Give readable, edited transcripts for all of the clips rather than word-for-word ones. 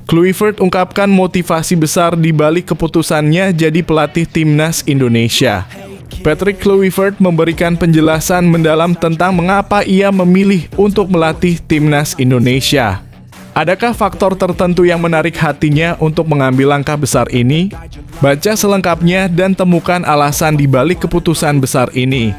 Kluivert ungkapkan motivasi besar di balik keputusannya jadi pelatih timnas Indonesia. Patrick Kluivert memberikan penjelasan mendalam tentang mengapa ia memilih untuk melatih timnas Indonesia. Adakah faktor tertentu yang menarik hatinya untuk mengambil langkah besar ini? Baca selengkapnya dan temukan alasan di balik keputusan besar ini.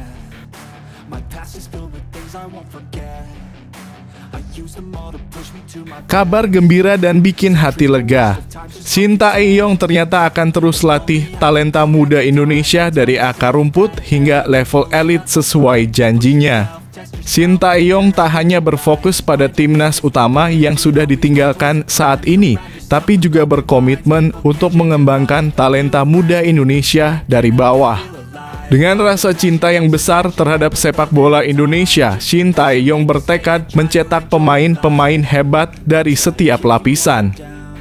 Kabar gembira dan bikin hati lega. Shin Tae-yong ternyata akan terus latih talenta muda Indonesia dari akar rumput hingga level elit sesuai janjinya. Shin Tae-yong tak hanya berfokus pada timnas utama yang sudah ditinggalkan saat ini, tapi juga berkomitmen untuk mengembangkan talenta muda Indonesia dari bawah. Dengan rasa cinta yang besar terhadap sepak bola Indonesia, Shin Tae-yong bertekad mencetak pemain-pemain hebat dari setiap lapisan.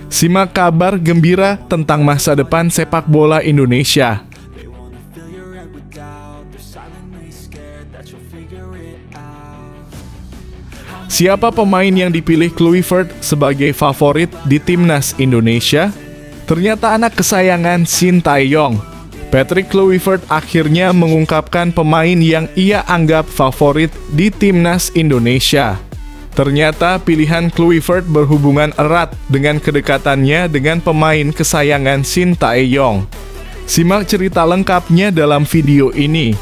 Simak kabar gembira tentang masa depan sepak bola Indonesia. Siapa pemain yang dipilih Kluivert sebagai favorit di timnas Indonesia? Ternyata anak kesayangan Shin Tae-yong. Patrick Kluivert akhirnya mengungkapkan pemain yang ia anggap favorit di timnas Indonesia. Ternyata pilihan Kluivert berhubungan erat dengan kedekatannya dengan pemain kesayangan Shin Tae-yong. Simak cerita lengkapnya dalam video ini.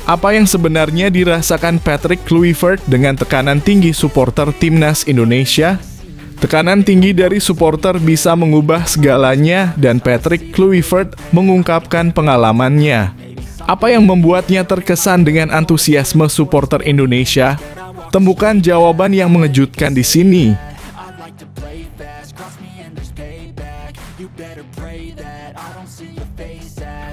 Apa yang sebenarnya dirasakan Patrick Kluivert dengan tekanan tinggi supporter timnas Indonesia? Tekanan tinggi dari supporter bisa mengubah segalanya dan Patrick Kluivert mengungkapkan pengalamannya. Apa yang membuatnya terkesan dengan antusiasme supporter Indonesia? Temukan jawaban yang mengejutkan di sini.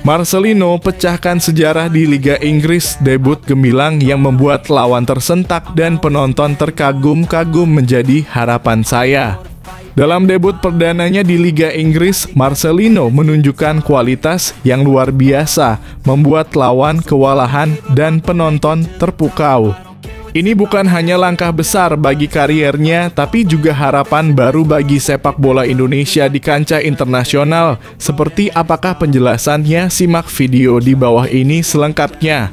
Marcelino pecahkan sejarah di Liga Inggris, debut gemilang yang membuat lawan tersentak dan penonton terkagum-kagum menjadi harapan saya. Dalam debut perdananya di Liga Inggris, Marcelino menunjukkan kualitas yang luar biasa, membuat lawan kewalahan dan penonton terpukau. Ini bukan hanya langkah besar bagi kariernya, tapi juga harapan baru bagi sepak bola Indonesia di kancah internasional. Seperti apakah penjelasannya? Simak video di bawah ini selengkapnya.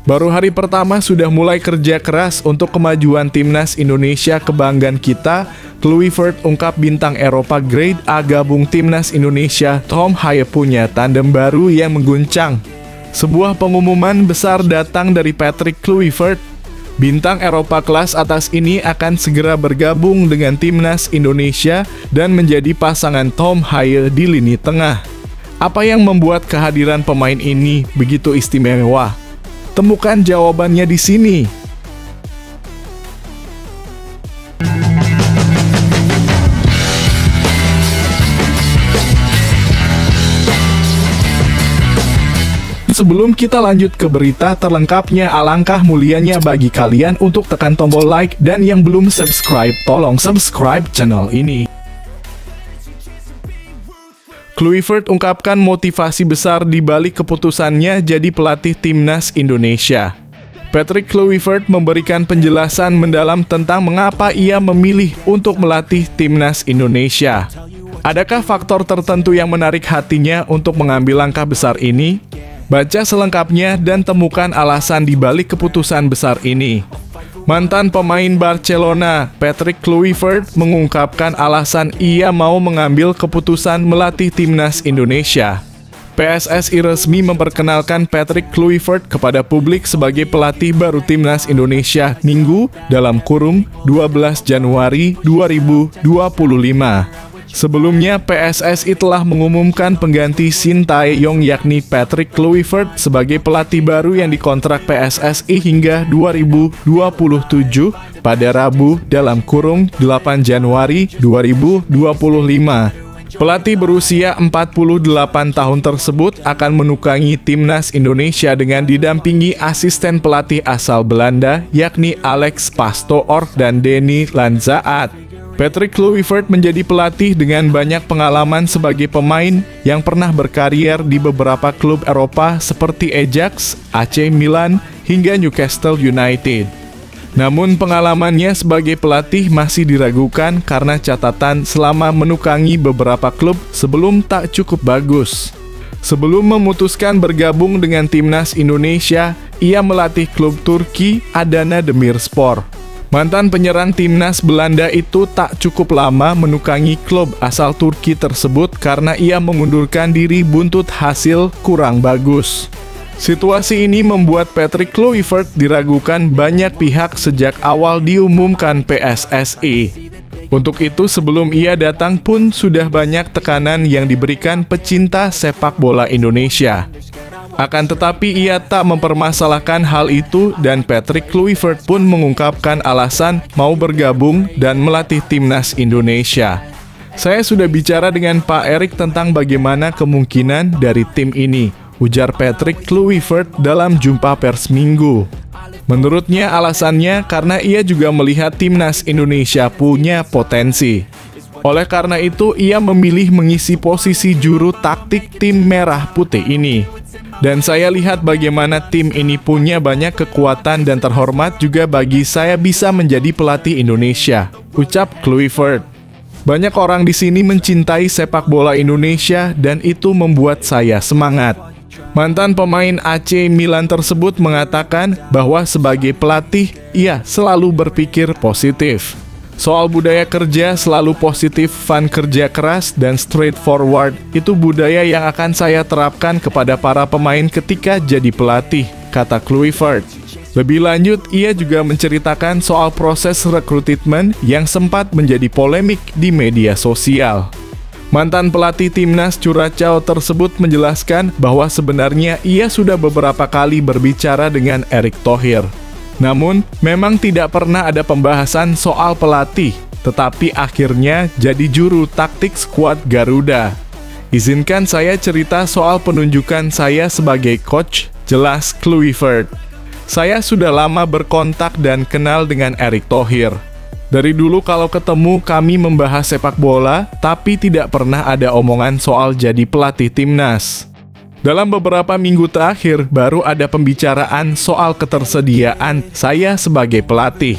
Baru hari pertama sudah mulai kerja keras untuk kemajuan timnas Indonesia kebanggaan kita. Kluivert ungkap bintang Eropa Grade A gabung timnas Indonesia. Tom Haye punya tandem baru yang mengguncang. Sebuah pengumuman besar datang dari Patrick Kluivert. Bintang Eropa kelas atas ini akan segera bergabung dengan timnas Indonesia dan menjadi pasangan Tom Haye di lini tengah. Apa yang membuat kehadiran pemain ini begitu istimewa? Temukan jawabannya di sini. Sebelum kita lanjut ke berita terlengkapnya, alangkah mulianya bagi kalian untuk tekan tombol like dan yang belum subscribe, tolong subscribe channel ini. Kluivert ungkapkan motivasi besar di balik keputusannya jadi pelatih timnas Indonesia. Patrick Kluivert memberikan penjelasan mendalam tentang mengapa ia memilih untuk melatih timnas Indonesia. Adakah faktor tertentu yang menarik hatinya untuk mengambil langkah besar ini? Baca selengkapnya dan temukan alasan di balik keputusan besar ini. Mantan pemain Barcelona, Patrick Kluivert mengungkapkan alasan ia mau mengambil keputusan melatih timnas Indonesia. PSSI resmi memperkenalkan Patrick Kluivert kepada publik sebagai pelatih baru timnas Indonesia Minggu (12 Januari 2025). Sebelumnya, PSSI telah mengumumkan pengganti Shin Tae-yong yakni Patrick Kluivert sebagai pelatih baru yang dikontrak PSSI hingga 2027 pada Rabu (8 Januari 2025). Pelatih berusia 48 tahun tersebut akan menukangi timnas Indonesia dengan didampingi asisten pelatih asal Belanda yakni Alex Pastoor dan Denny Lanzaat. Patrick Kluivert menjadi pelatih dengan banyak pengalaman sebagai pemain yang pernah berkarier di beberapa klub Eropa seperti Ajax, AC Milan, hingga Newcastle United. Namun pengalamannya sebagai pelatih masih diragukan karena catatan selama menukangi beberapa klub sebelum tak cukup bagus. Sebelum memutuskan bergabung dengan timnas Indonesia, ia melatih klub Turki Adana Demirspor. Mantan penyerang timnas Belanda itu tak cukup lama menukangi klub asal Turki tersebut karena ia mengundurkan diri buntut hasil kurang bagus. Situasi ini membuat Patrick Kluivert diragukan banyak pihak sejak awal diumumkan PSSI. Untuk itu sebelum ia datang pun sudah banyak tekanan yang diberikan pecinta sepak bola Indonesia. Akan tetapi ia tak mempermasalahkan hal itu dan Patrick Kluivert pun mengungkapkan alasan mau bergabung dan melatih timnas Indonesia. Saya sudah bicara dengan Pak Erik tentang bagaimana kemungkinan dari tim ini, ujar Patrick Kluivert dalam jumpa pers Minggu. Menurutnya alasannya karena ia juga melihat timnas Indonesia punya potensi. Oleh karena itu ia memilih mengisi posisi juru taktik tim merah putih ini. Dan saya lihat bagaimana tim ini punya banyak kekuatan dan terhormat juga bagi saya bisa menjadi pelatih Indonesia, ucap Kluivert. Banyak orang di sini mencintai sepak bola Indonesia dan itu membuat saya semangat. Mantan pemain AC Milan tersebut mengatakan bahwa sebagai pelatih, ia selalu berpikir positif. Soal budaya kerja selalu positif, fun kerja keras, dan straightforward, itu budaya yang akan saya terapkan kepada para pemain ketika jadi pelatih, kata Kluivert. Lebih lanjut, ia juga menceritakan soal proses rekrutmen yang sempat menjadi polemik di media sosial. Mantan pelatih timnas Curaçao tersebut menjelaskan bahwa sebenarnya ia sudah beberapa kali berbicara dengan Erick Thohir. Namun, memang tidak pernah ada pembahasan soal pelatih, tetapi akhirnya jadi juru taktik skuad Garuda. Izinkan saya cerita soal penunjukan saya sebagai coach, jelas Kluivert. Saya sudah lama berkontak dan kenal dengan Erick Thohir. Dari dulu kalau ketemu kami membahas sepak bola, tapi tidak pernah ada omongan soal jadi pelatih timnas. Dalam beberapa minggu terakhir, baru ada pembicaraan soal ketersediaan saya sebagai pelatih.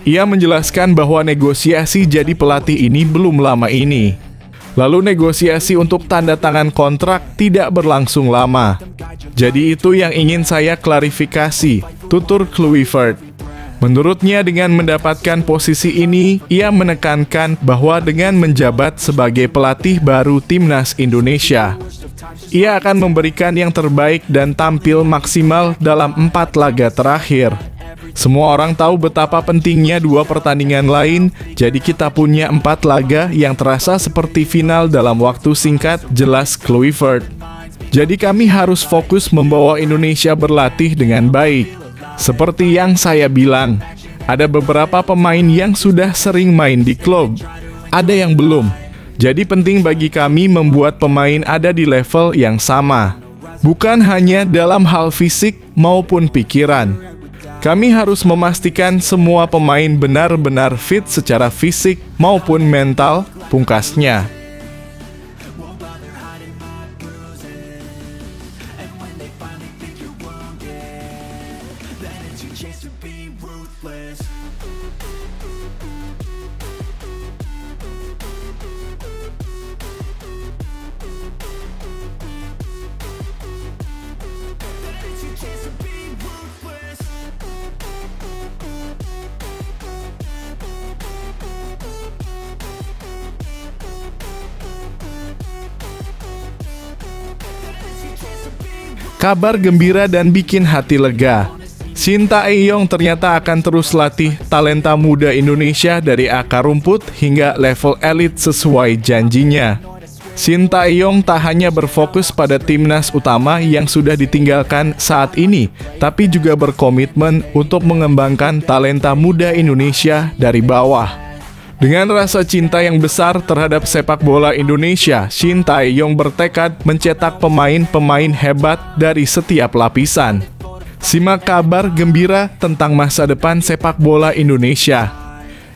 Ia menjelaskan bahwa negosiasi jadi pelatih ini belum lama ini. Lalu negosiasi untuk tanda tangan kontrak tidak berlangsung lama. Jadi itu yang ingin saya klarifikasi, tutur Kluivert. Menurutnya dengan mendapatkan posisi ini, ia menekankan bahwa dengan menjabat sebagai pelatih baru timnas Indonesia, ia akan memberikan yang terbaik dan tampil maksimal dalam 4 laga terakhir. Semua orang tahu betapa pentingnya 2 pertandingan lain, jadi kita punya 4 laga yang terasa seperti final dalam waktu singkat, jelas Kluivert. Jadi kami harus fokus membawa Indonesia berlatih dengan baik. Seperti yang saya bilang, ada beberapa pemain yang sudah sering main di klub, ada yang belum. Jadi penting bagi kami membuat pemain ada di level yang sama, bukan hanya dalam hal fisik maupun pikiran. Kami harus memastikan semua pemain benar-benar fit secara fisik maupun mental, pungkasnya. Kabar gembira dan bikin hati lega. Shin Tae-yong ternyata akan terus latih talenta muda Indonesia dari akar rumput hingga level elit sesuai janjinya. Shin Tae-yong tak hanya berfokus pada timnas utama yang sudah ditinggalkan saat ini, tapi juga berkomitmen untuk mengembangkan talenta muda Indonesia dari bawah. Dengan rasa cinta yang besar terhadap sepak bola Indonesia, Shin Tae-yong bertekad mencetak pemain-pemain hebat dari setiap lapisan. Simak kabar gembira tentang masa depan sepak bola Indonesia.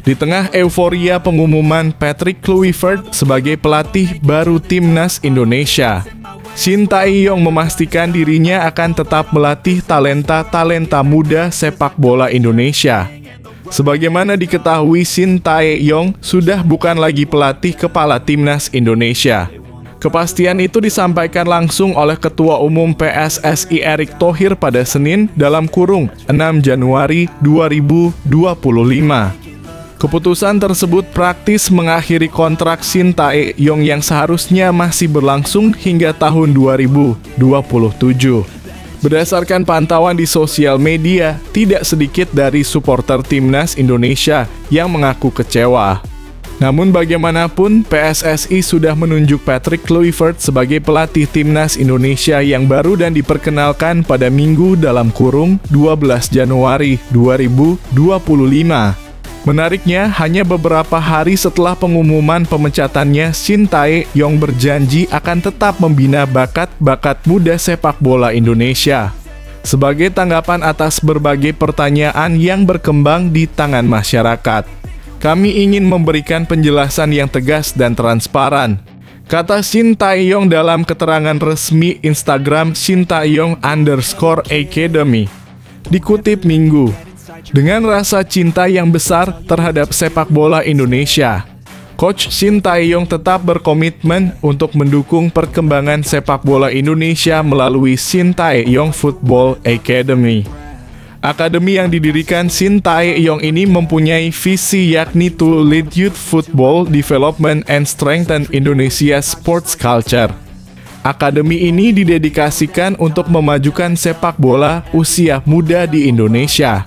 Di tengah euforia pengumuman Patrick Kluivert sebagai pelatih baru Timnas Indonesia, Shin Tae-yong memastikan dirinya akan tetap melatih talenta-talenta muda sepak bola Indonesia. Sebagaimana diketahui, Shin Tae-yong sudah bukan lagi pelatih kepala Timnas Indonesia. Kepastian itu disampaikan langsung oleh Ketua Umum PSSI Erick Thohir pada Senin dalam kurung 6 Januari 2025. Keputusan tersebut praktis mengakhiri kontrak Shin Tae-yong yang seharusnya masih berlangsung hingga tahun 2027. Berdasarkan pantauan di sosial media, tidak sedikit dari supporter Timnas Indonesia yang mengaku kecewa. Namun bagaimanapun, PSSI sudah menunjuk Patrick Kluivert sebagai pelatih Timnas Indonesia yang baru dan diperkenalkan pada Minggu dalam kurung 12 Januari 2025. Menariknya, hanya beberapa hari setelah pengumuman pemecatannya, Shin Tae-yong berjanji akan tetap membina bakat-bakat muda sepak bola Indonesia. Sebagai tanggapan atas berbagai pertanyaan yang berkembang di tangan masyarakat, kami ingin memberikan penjelasan yang tegas dan transparan, kata Shin Tae-yong dalam keterangan resmi Instagram Shin Tae-yong_Academy. Dikutip Minggu, dengan rasa cinta yang besar terhadap sepak bola Indonesia, Coach Shin Tae-yong tetap berkomitmen untuk mendukung perkembangan sepak bola Indonesia melalui Shin Tae-yong Football Academy. Akademi yang didirikan Shin Tae-yong ini mempunyai visi yakni to lead youth football development and strengthen Indonesia's sports culture. Akademi ini didedikasikan untuk memajukan sepak bola usia muda di Indonesia,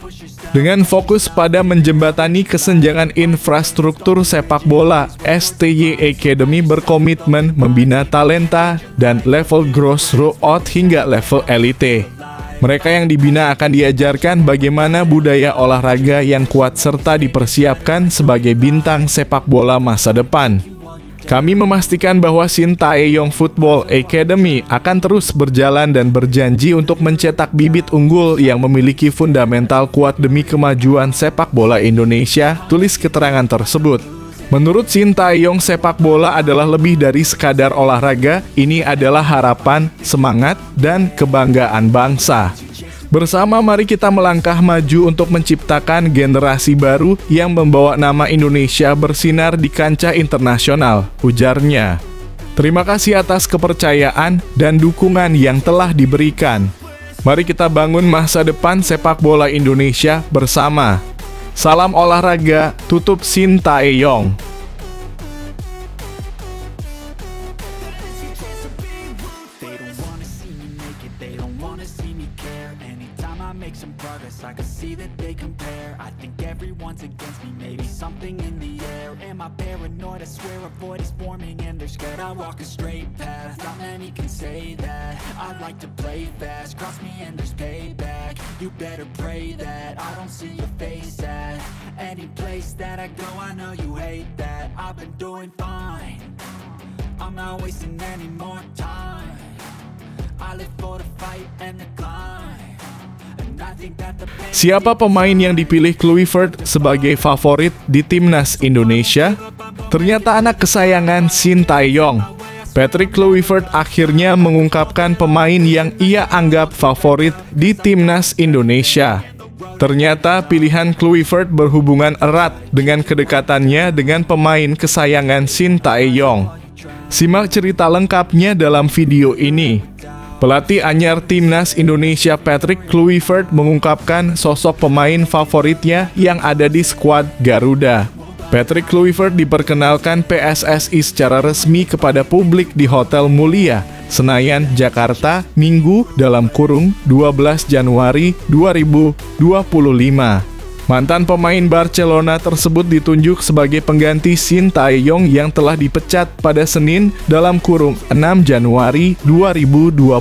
dengan fokus pada menjembatani kesenjangan infrastruktur sepak bola. STY Academy berkomitmen membina talenta dan level grassroots hingga level elite. Mereka yang dibina akan diajarkan bagaimana budaya olahraga yang kuat serta dipersiapkan sebagai bintang sepak bola masa depan. Kami memastikan bahwa Shin Tae-yong Football Academy akan terus berjalan dan berjanji untuk mencetak bibit unggul yang memiliki fundamental kuat demi kemajuan sepak bola Indonesia, tulis keterangan tersebut. Menurut Shin Tae-yong, sepak bola adalah lebih dari sekadar olahraga, ini adalah harapan, semangat, dan kebanggaan bangsa. Bersama mari kita melangkah maju untuk menciptakan generasi baru yang membawa nama Indonesia bersinar di kancah internasional, ujarnya. Terima kasih atas kepercayaan dan dukungan yang telah diberikan. Mari kita bangun masa depan sepak bola Indonesia bersama. Salam olahraga, tutup Shin Tae-yong. Make some progress, I can see that they compare. I think everyone's against me, maybe something in the air. Am I paranoid? I swear a void is forming and they're scared. I walk a straight path, not many can say that. I like to play fast, cross me and there's payback. You better pray that I don't see your face at any place that I go. I know you hate that. I've been doing fine, I'm not wasting any more time. I live for the fight and the climb. Siapa pemain yang dipilih Kluivert sebagai favorit di Timnas Indonesia? Ternyata anak kesayangan Shin Tae-yong. Patrick Kluivert akhirnya mengungkapkan pemain yang ia anggap favorit di Timnas Indonesia. Ternyata pilihan Kluivert berhubungan erat dengan kedekatannya dengan pemain kesayangan Shin Tae-yong. Simak cerita lengkapnya dalam video ini. Pelatih anyar Timnas Indonesia Patrick Kluivert mengungkapkan sosok pemain favoritnya yang ada di skuad Garuda. Patrick Kluivert diperkenalkan PSSI secara resmi kepada publik di Hotel Mulia, Senayan, Jakarta, Minggu dalam kurung 12 Januari 2025. Mantan pemain Barcelona tersebut ditunjuk sebagai pengganti Shin Tae-yong yang telah dipecat pada Senin dalam kurung 6 Januari 2025.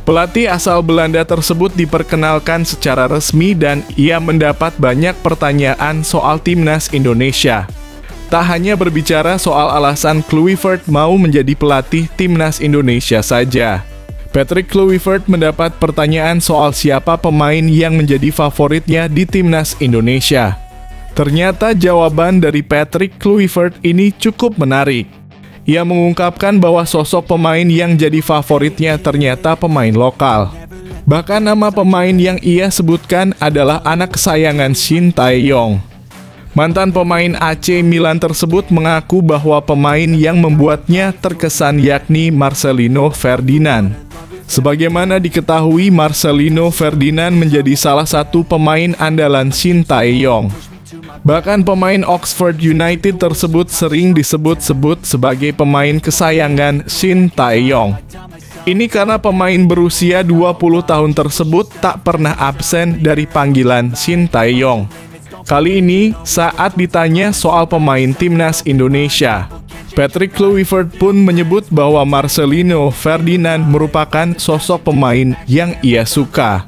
Pelatih asal Belanda tersebut diperkenalkan secara resmi dan ia mendapat banyak pertanyaan soal Timnas Indonesia. Tak hanya berbicara soal alasan Kluivert mau menjadi pelatih Timnas Indonesia saja. Patrick Kluivert mendapat pertanyaan soal siapa pemain yang menjadi favoritnya di Timnas Indonesia. Ternyata jawaban dari Patrick Kluivert ini cukup menarik. Ia mengungkapkan bahwa sosok pemain yang jadi favoritnya ternyata pemain lokal. Bahkan nama pemain yang ia sebutkan adalah anak kesayangan Shin Tae-yong. Mantan pemain AC Milan tersebut mengaku bahwa pemain yang membuatnya terkesan yakni Marcelino Ferdinand. Sebagaimana diketahui, Marcelino Ferdinand menjadi salah satu pemain andalan Shin Tae-yong. Bahkan pemain Oxford United tersebut sering disebut-sebut sebagai pemain kesayangan Shin Tae-yong. Ini karena pemain berusia 20 tahun tersebut tak pernah absen dari panggilan Shin Tae-yong. Kali ini, saat ditanya soal pemain timnas Indonesia, Patrick Kluivert pun menyebut bahwa Marcelino Ferdinand merupakan sosok pemain yang ia suka.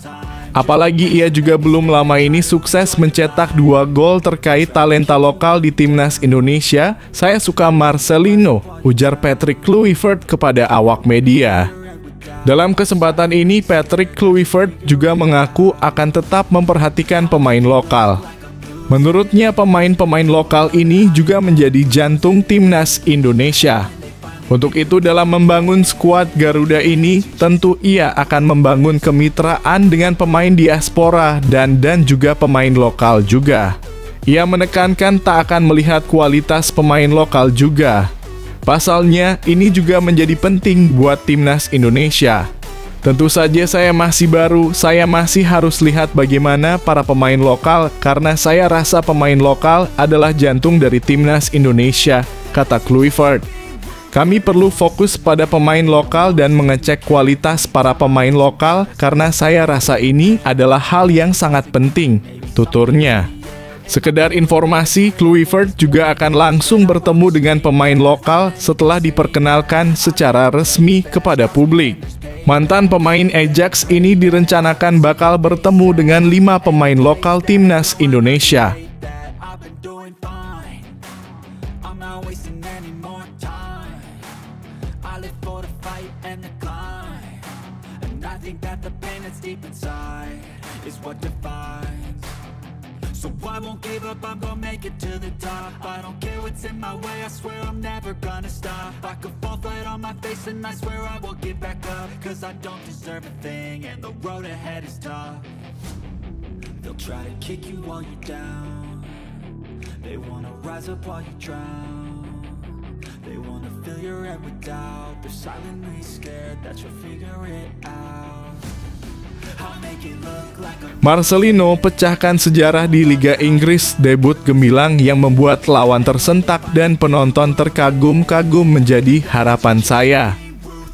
Apalagi ia juga belum lama ini sukses mencetak 2 gol terkait talenta lokal di timnas Indonesia. Saya suka Marcelino, ujar Patrick Kluivert kepada awak media. Dalam kesempatan ini, Patrick Kluivert juga mengaku akan tetap memperhatikan pemain lokal. Menurutnya, pemain-pemain lokal ini juga menjadi jantung timnas Indonesia. Untuk itu, dalam membangun skuad Garuda ini, tentu ia akan membangun kemitraan dengan pemain diaspora dan juga pemain lokal juga. Ia menekankan tak akan melihat kualitas pemain lokal juga. Pasalnya, ini juga menjadi penting buat timnas Indonesia. Tentu saja saya masih baru, saya masih harus lihat bagaimana para pemain lokal karena saya rasa pemain lokal adalah jantung dari timnas Indonesia, kata Kluivert. Kami perlu fokus pada pemain lokal dan mengecek kualitas para pemain lokal karena saya rasa ini adalah hal yang sangat penting, tuturnya. Sekedar informasi, Kluivert juga akan langsung bertemu dengan pemain lokal setelah diperkenalkan secara resmi kepada publik. Mantan pemain Ajax ini direncanakan bakal bertemu dengan 5 pemain lokal timnas Indonesia. So I won't give up, I'm gonna make it to the top. I don't care what's in my way, I swear I'm never gonna stop. I could fall flat on my face and I swear I will get back up. Cause I don't deserve a thing and the road ahead is tough. They'll try to kick you while you're down. They wanna rise up while you drown. They wanna fill your head with doubt. They're silently scared that you'll figure it out. Marcelino pecahkan sejarah di Liga Inggris, debut gemilang yang membuat lawan tersentak dan penonton terkagum-kagum menjadi harapan saya.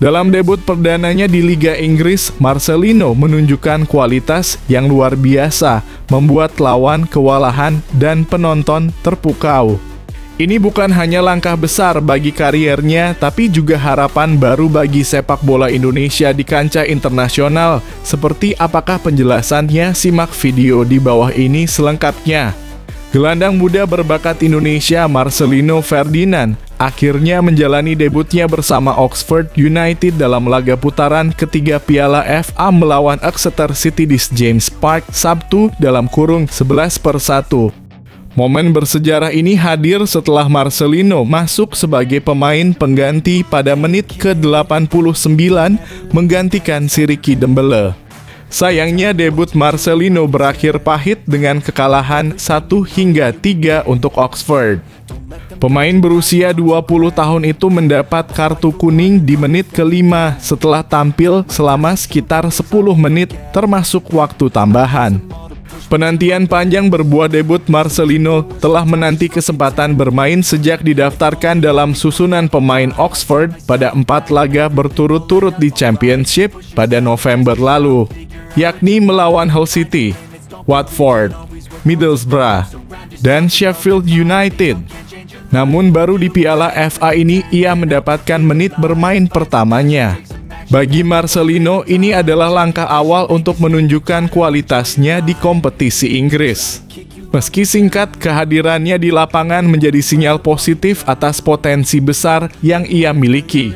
Dalam debut perdananya di Liga Inggris, Marcelino menunjukkan kualitas yang luar biasa, membuat lawan kewalahan dan penonton terpukau. Ini bukan hanya langkah besar bagi kariernya, tapi juga harapan baru bagi sepak bola Indonesia di kancah internasional. Seperti apakah penjelasannya? Simak video di bawah ini selengkapnya. Gelandang muda berbakat Indonesia Marcelino Ferdinand akhirnya menjalani debutnya bersama Oxford United dalam laga putaran ketiga Piala FA melawan Exeter City di James Park Sabtu (11-1). Momen bersejarah ini hadir setelah Marcelino masuk sebagai pemain pengganti pada menit ke-89 menggantikan Ricky Dembele. Sayangnya debut Marcelino berakhir pahit dengan kekalahan 1-3 untuk Oxford. Pemain berusia 20 tahun itu mendapat kartu kuning di menit ke-5 setelah tampil selama sekitar 10 menit termasuk waktu tambahan. Penantian panjang berbuah debut Marcelino telah menanti kesempatan bermain sejak didaftarkan dalam susunan pemain Oxford pada 4 laga berturut-turut di Championship pada November lalu, yakni melawan Hull City, Watford, Middlesbrough, dan Sheffield United. Namun baru di Piala FA ini ia mendapatkan menit bermain pertamanya. Bagi Marcelino, ini adalah langkah awal untuk menunjukkan kualitasnya di kompetisi Inggris. Meski singkat, kehadirannya di lapangan menjadi sinyal positif atas potensi besar yang ia miliki.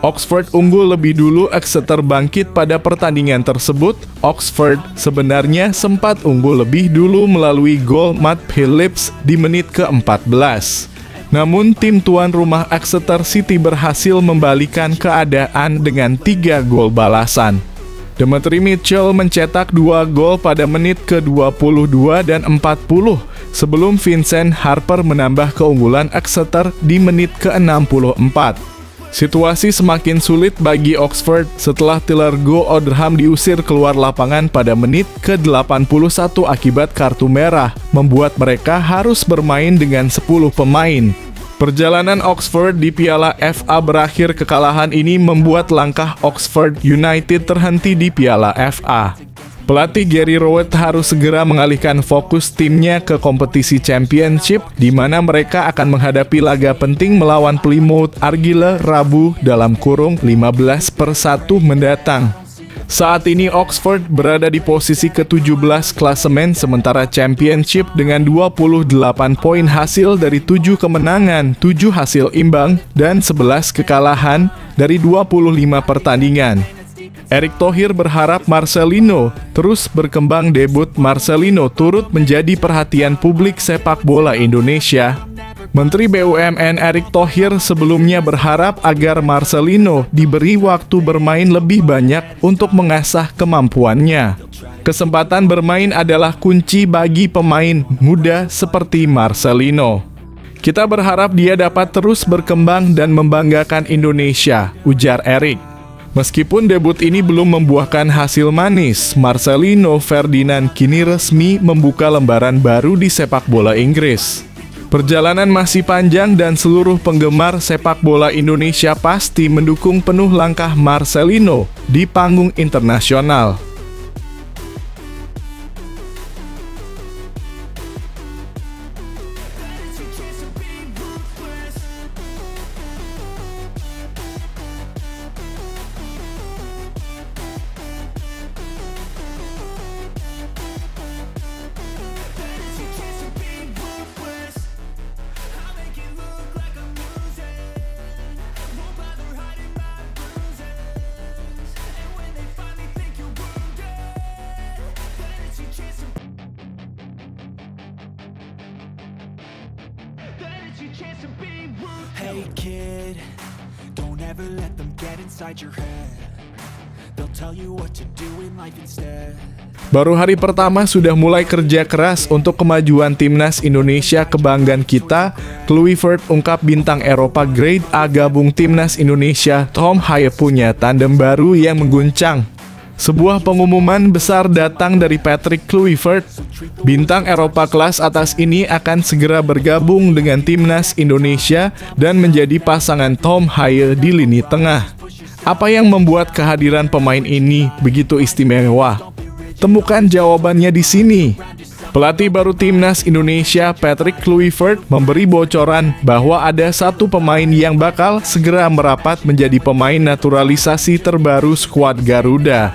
Oxford unggul lebih dulu, Exeter bangkit pada pertandingan tersebut. Oxford sebenarnya sempat unggul lebih dulu melalui gol Matt Phillips di menit ke-14. Namun tim tuan rumah Exeter City berhasil membalikan keadaan dengan 3 gol balasan. Demetri Mitchell mencetak 2 gol pada menit ke-22 dan 40 sebelum Vincent Harper menambah keunggulan Exeter di menit ke-64. Situasi semakin sulit bagi Oxford setelah Tillergo Oldham diusir keluar lapangan pada menit ke-81 akibat kartu merah, membuat mereka harus bermain dengan 10 pemain. Perjalanan Oxford di Piala FA berakhir kekalahan ini membuat langkah Oxford United terhenti di Piala FA. Pelatih Gary Rowett harus segera mengalihkan fokus timnya ke kompetisi Championship, di mana mereka akan menghadapi laga penting melawan Plymouth Argyle Rabu (15/1) mendatang. Saat ini Oxford berada di posisi ke-17 klasemen sementara Championship dengan 28 poin hasil dari 7 kemenangan, 7 hasil imbang, dan 11 kekalahan dari 25 pertandingan. Erick Thohir berharap Marcelino terus berkembang. Debut Marcelino turut menjadi perhatian publik sepak bola Indonesia. Menteri BUMN Erick Thohir sebelumnya berharap agar Marcelino diberi waktu bermain lebih banyak untuk mengasah kemampuannya. Kesempatan bermain adalah kunci bagi pemain muda seperti Marcelino. Kita berharap dia dapat terus berkembang dan membanggakan Indonesia, ujar Erick. Meskipun debut ini belum membuahkan hasil manis, Marcelino Ferdinand kini resmi membuka lembaran baru di sepak bola Inggris. Perjalanan masih panjang dan seluruh penggemar sepak bola Indonesia pasti mendukung penuh langkah Marcelino di panggung internasional. Hey kid, don't ever let them get inside your head. They'll tell you what to do in life instead. Baru hari pertama sudah mulai kerja keras untuk kemajuan timnas Indonesia, kebanggaan kita. Kluivert ungkap bintang Eropa Grade A gabung timnas Indonesia. Tom Haye punya tandem baru yang mengguncang. Sebuah pengumuman besar datang dari Patrick Kluivert. Bintang Eropa kelas atas ini akan segera bergabung dengan timnas Indonesia dan menjadi pasangan Tom Haye di lini tengah. Apa yang membuat kehadiran pemain ini begitu istimewa? Temukan jawabannya di sini. Pelatih baru timnas Indonesia, Patrick Kluivert, memberi bocoran bahwa ada satu pemain yang bakal segera merapat menjadi pemain naturalisasi terbaru skuad Garuda.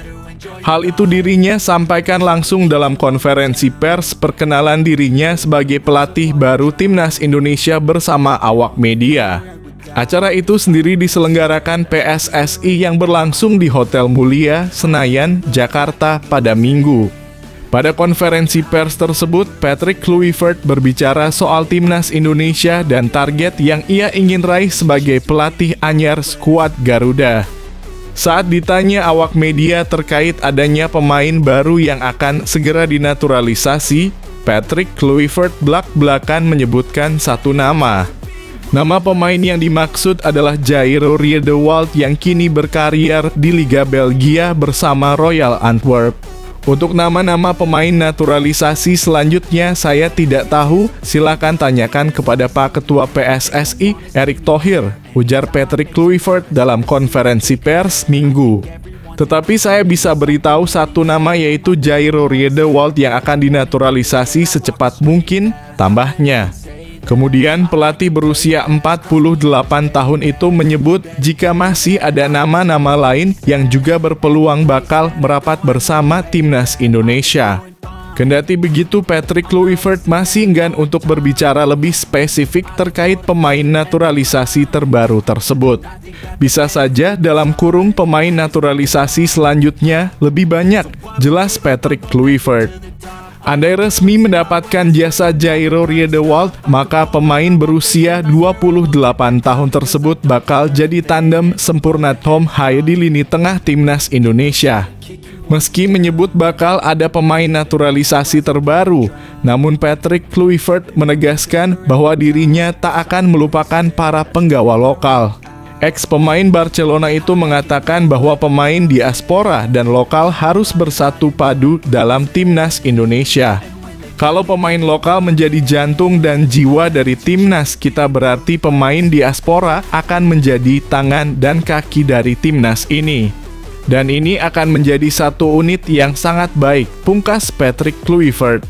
Hal itu dirinya sampaikan langsung dalam konferensi pers perkenalan dirinya sebagai pelatih baru timnas Indonesia bersama awak media. Acara itu sendiri diselenggarakan PSSI yang berlangsung di Hotel Mulia, Senayan, Jakarta pada Minggu. Pada konferensi pers tersebut, Patrick Kluivert berbicara soal timnas Indonesia dan target yang ia ingin raih sebagai pelatih anyar skuad Garuda. Saat ditanya awak media terkait adanya pemain baru yang akan segera dinaturalisasi, Patrick Kluivert blak-blakan menyebutkan satu nama. Nama pemain yang dimaksud adalah Jairo Riedewald yang kini berkarier di Liga Belgia bersama Royal Antwerp. Untuk nama-nama pemain naturalisasi selanjutnya saya tidak tahu, silakan tanyakan kepada Pak Ketua PSSI Erick Thohir, ujar Patrick Kluivert dalam konferensi pers Minggu. Tetapi saya bisa beritahu satu nama, yaitu Jairo Riedewald yang akan dinaturalisasi secepat mungkin, tambahnya. Kemudian pelatih berusia 48 tahun itu menyebut jika masih ada nama-nama lain yang juga berpeluang bakal merapat bersama timnas Indonesia. Kendati begitu, Patrick Kluivert masih enggan untuk berbicara lebih spesifik terkait pemain naturalisasi terbaru tersebut. Bisa saja dalam kurung pemain naturalisasi selanjutnya lebih banyak, jelas Patrick Kluivert. Andai resmi mendapatkan jasa Jairo Riedewald, maka pemain berusia 28 tahun tersebut bakal jadi tandem sempurna Tom Haye di lini tengah timnas Indonesia. Meski menyebut bakal ada pemain naturalisasi terbaru, namun Patrick Kluivert menegaskan bahwa dirinya tak akan melupakan para penggawa lokal. Ex-pemain Barcelona itu mengatakan bahwa pemain diaspora dan lokal harus bersatu padu dalam timnas Indonesia. Kalau pemain lokal menjadi jantung dan jiwa dari timnas kita, berarti pemain diaspora akan menjadi tangan dan kaki dari timnas ini. Dan ini akan menjadi satu unit yang sangat baik, pungkas Patrick Kluivert.